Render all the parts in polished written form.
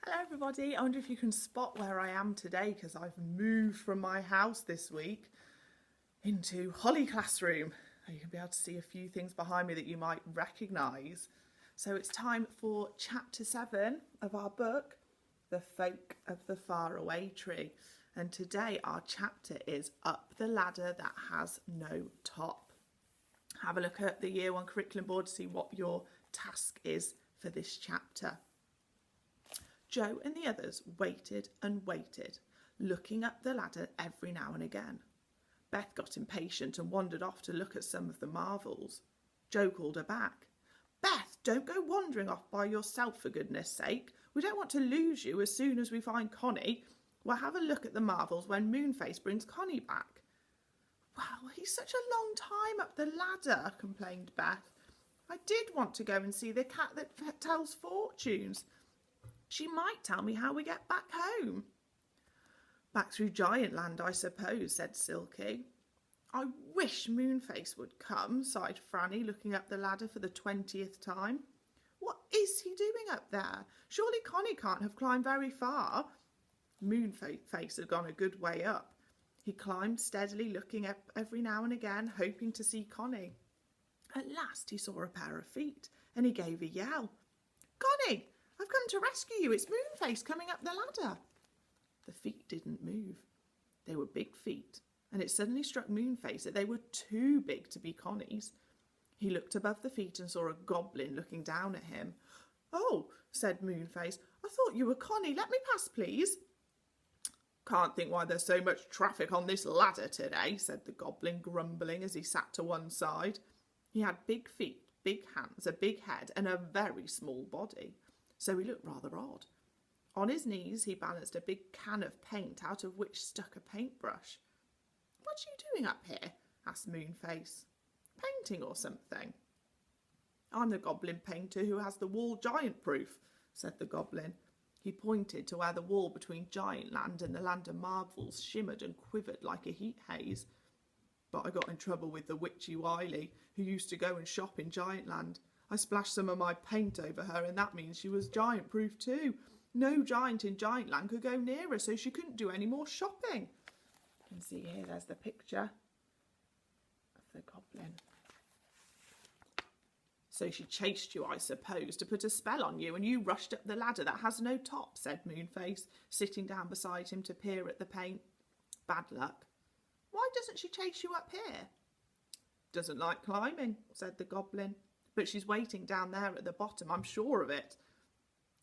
Hello everybody, I wonder if you can spot where I am today because I've moved from my house this week into Holly Classroom. You can be able to see a few things behind me that you might recognise. So it's time for chapter 7 of our book, The Folk of the Faraway Tree. And today our chapter is Up the Ladder That Has No Top. Have a look at the Year 1 curriculum board to see what your task is for this chapter. Joe and the others waited and waited, looking up the ladder every now and again. Beth got impatient and wandered off to look at some of the marvels. Joe called her back. "Beth, don't go wandering off by yourself, for goodness sake. We don't want to lose you as soon as we find Connie. We'll have a look at the marvels when Moonface brings Connie back." "Well, he's such a long time up the ladder," complained Beth. "I did want to go and see the cat that tells fortunes. She might tell me how we get back home." "Back through Giant Land, I suppose," said Silky. "I wish Moonface would come," sighed Franny, looking up the ladder for the 20th time. "What is he doing up there? Surely Connie can't have climbed very far." Moonface had gone a good way up. He climbed steadily, looking up every now and again, hoping to see Connie. At last he saw a pair of feet, and he gave a yell. "Connie! I've come to rescue you. It's Moonface coming up the ladder." The feet didn't move. They were big feet, and it suddenly struck Moonface that they were too big to be Connie's. He looked above the feet and saw a goblin looking down at him. "Oh," said Moonface, "I thought you were Connie. Let me pass, please." "Can't think why there's so much traffic on this ladder today," said the goblin, grumbling as he sat to one side. He had big feet, big hands, a big head, and a very small body, so he looked rather odd. On his knees he balanced a big can of paint, out of which stuck a paintbrush. "What are you doing up here?" asked Moonface. "Painting or something?" "I'm the goblin painter who has the wall giant proof," said the goblin. He pointed to where the wall between Giant Land and the Land of Marvels shimmered and quivered like a heat haze. "But I got in trouble with the witchy Wiley, who used to go and shop in Giant Land. I splashed some of my paint over her, and that means she was giant proof too. No giant in Giant Land could go near her, so she couldn't do any more shopping." You can see here, there's the picture of the goblin. "So she chased you, I suppose, to put a spell on you, and you rushed up the ladder that has no top," said Moonface, sitting down beside him to peer at the paint. "Bad luck. Why doesn't she chase you up here?" "Doesn't like climbing," said the goblin. "But she's waiting down there at the bottom, I'm sure of it."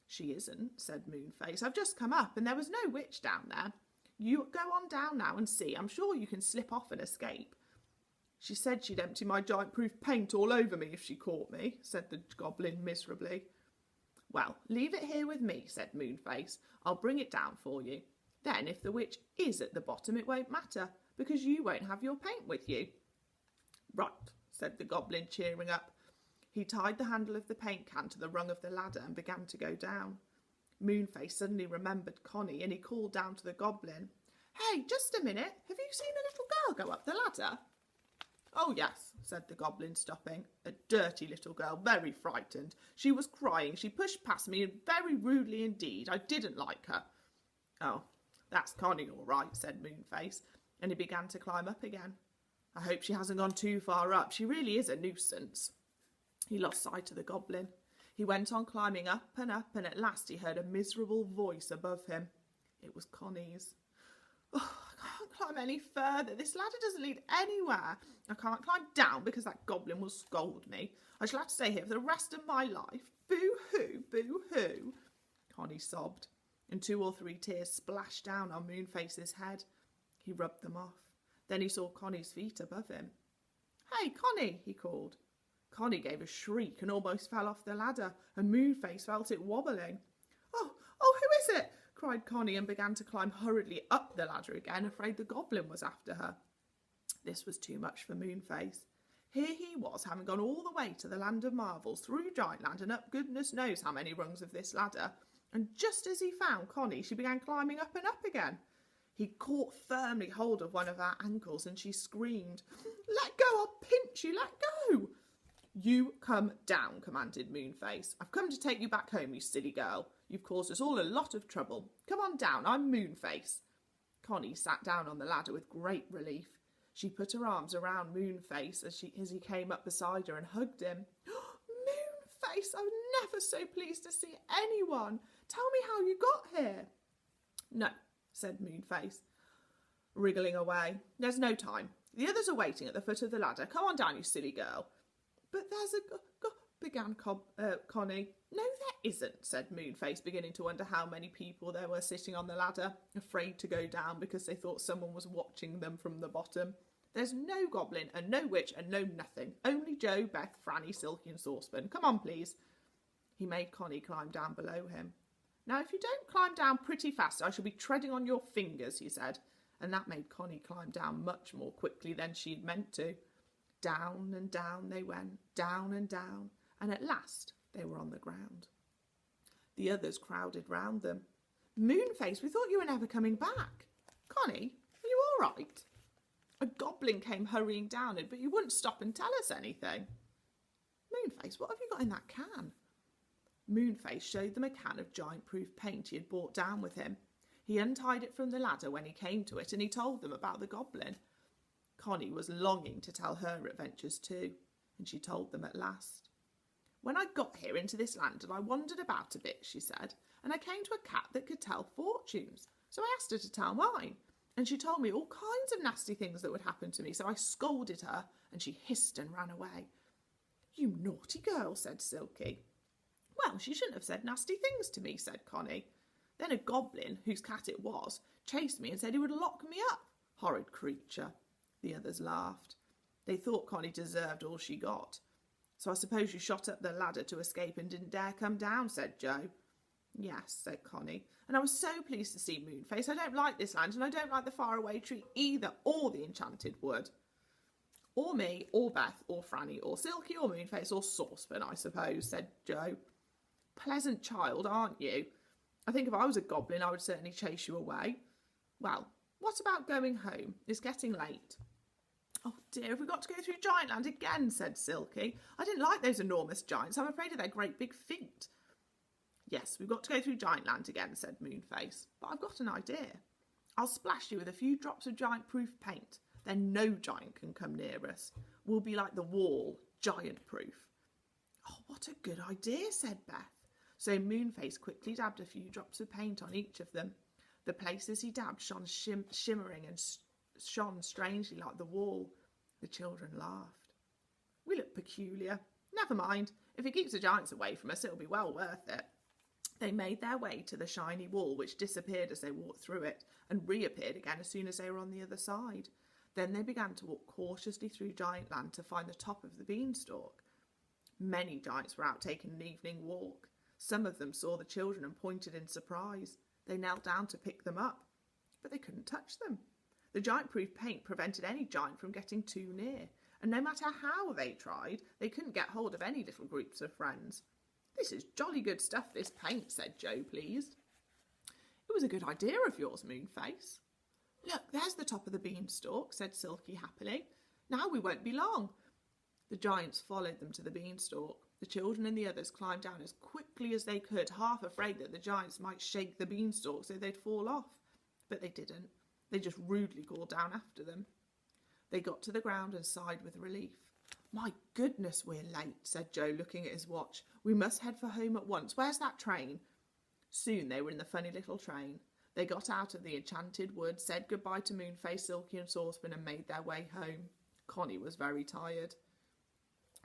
"She isn't," said Moonface. "I've just come up and there was no witch down there. You go on down now and see. I'm sure you can slip off and escape." "She said she'd empty my giant-proof paint all over me if she caught me," said the goblin miserably. "Well, leave it here with me," said Moonface. "I'll bring it down for you. Then if the witch is at the bottom, it won't matter, because you won't have your paint with you." "Right," said the goblin, cheering up. He tied the handle of the paint can to the rung of the ladder and began to go down. Moonface suddenly remembered Connie, and he called down to the goblin. "Hey, just a minute. Have you seen a little girl go up the ladder?" "Oh, yes," said the goblin, stopping. "A dirty little girl, very frightened. She was crying. She pushed past me very rudely indeed. I didn't like her." "Oh, that's Connie all right," said Moonface, and he began to climb up again. "I hope she hasn't gone too far up. She really is a nuisance." He lost sight of the goblin. He went on climbing up, and at last he heard a miserable voice above him. It was Connie's. "Oh, I can't climb any further. This ladder doesn't lead anywhere. I can't climb down because that goblin will scold me. I shall have to stay here for the rest of my life. Boo-hoo, boo-hoo." Connie sobbed, and 2 or 3 tears splashed down on Moonface's head. He rubbed them off. Then he saw Connie's feet above him. "Hey, Connie," he called. Connie gave a shriek and almost fell off the ladder, and Moonface felt it wobbling. Oh, who is it?" cried Connie, and began to climb hurriedly up the ladder again, afraid the goblin was after her. This was too much for Moonface. Here he was, having gone all the way to the Land of Marvels, through Giant Land, and up goodness knows how many rungs of this ladder, and just as he found Connie, she began climbing up and up again. He caught firmly hold of one of her ankles, and she screamed, "Let go, I'll pinch you, let go!" You come down, commanded Moonface. I've come to take you back home, you silly girl. You've caused us all a lot of trouble. Come on down, I'm Moonface. Connie sat down on the ladder with great relief. She put her arms around Moonface as he came up beside her and hugged him. Moonface, I was never so pleased to see anyone. Tell me how you got here. No, said Moonface, wriggling away. There's no time. The others are waiting at the foot of the ladder. Come on down, you silly girl. But there's began Connie. No, there isn't, said Moonface, beginning to wonder how many people there were sitting on the ladder, afraid to go down because they thought someone was watching them from the bottom. There's no goblin and no witch and no nothing. Only Joe, Beth, Franny, Silky and Saucepan. Come on, please. He made Connie climb down below him. Now, if you don't climb down pretty fast, I shall be treading on your fingers, he said. And that made Connie climb down much more quickly than she'd meant to. Down and down they went, down, and at last they were on the ground. The others crowded round them. Moonface, we thought you were never coming back. Connie, are you all right? A goblin came hurrying down, but you wouldn't stop and tell us anything. Moonface, what have you got in that can? Moonface showed them a can of giant-proof paint he had brought down with him. He untied it from the ladder when he came to it, and he told them about the goblin. Connie was longing to tell her adventures too, and she told them at last. When I got here into this land, and I wandered about a bit, she said, and I came to a cat that could tell fortunes. So I asked her to tell mine, and she told me all kinds of nasty things that would happen to me, so I scolded her, and she hissed and ran away. You naughty girl, said Silky. Well, she shouldn't have said nasty things to me, said Connie. Then a goblin, whose cat it was, chased me and said he would lock me up. Horrid creature. The others laughed. They thought Connie deserved all she got. So I suppose you shot up the ladder to escape and didn't dare come down, said Joe. Yes, said Connie, and I was so pleased to see Moonface. I don't like this land, and I don't like the Faraway tree either, or the enchanted wood. Or me, or Beth, or Franny, or Silky, or Moonface, or Saucepan, I suppose, said Joe. Pleasant child, aren't you? I think if I was a goblin, I would certainly chase you away. Well, what about going home? It's getting late. Oh dear, have we got to go through Giantland again, said Silky. I didn't like those enormous giants. I'm afraid of their great big feet. Yes, we've got to go through Giantland again, said Moonface. But I've got an idea. I'll splash you with a few drops of giant-proof paint. Then no giant can come near us. We'll be like the wall, giant-proof. Oh, what a good idea, said Beth. So Moonface quickly dabbed a few drops of paint on each of them. The places he dabbed shone shimmering and shone strangely like the wall. The children laughed. We look peculiar. Never mind. If it keeps the giants away from us, it'll be well worth it. They made their way to the shiny wall, which disappeared as they walked through it and reappeared again as soon as they were on the other side. Then they began to walk cautiously through Giantland to find the top of the beanstalk. Many giants were out taking an evening walk. Some of them saw the children and pointed in surprise. They knelt down to pick them up, but they couldn't touch them. The giant-proof paint prevented any giant from getting too near, and no matter how they tried, they couldn't get hold of any little groups of friends. This is jolly good stuff, this paint, said Joe, pleased. It was a good idea of yours, Moonface. Look, there's the top of the beanstalk, said Silky happily. Now we won't be long. The giants followed them to the beanstalk. The children and the others climbed down as quickly as they could, half afraid that the giants might shake the beanstalk so they'd fall off. But they didn't. They just rudely crawled down after them. They got to the ground and sighed with relief. My goodness, we're late, said Joe, looking at his watch. We must head for home at once. Where's that train? Soon they were in the funny little train. They got out of the enchanted wood, said goodbye to Moonface, Silky and Saucepan and made their way home. Connie was very tired.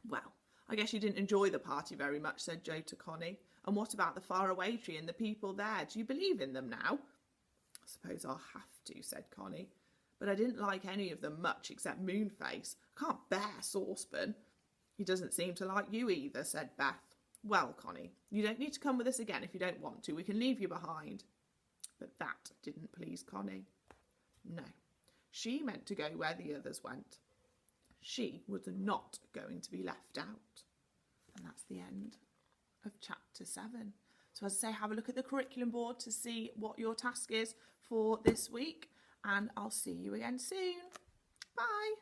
Well, I guess you didn't enjoy the party very much, said Joe to Connie. And what about the Faraway tree and the people there? Do you believe in them now? I suppose I'll have to, said Connie. But I didn't like any of them much except Moonface. I can't bear Saucepan. He doesn't seem to like you either, said Beth. Well, Connie, you don't need to come with us again if you don't want to. We can leave you behind. But that didn't please Connie. No, she meant to go where the others went. She was not going to be left out. And that's the end of chapter 7. So as I say, have a look at the curriculum board to see what your task is for this week. And I'll see you again soon. Bye.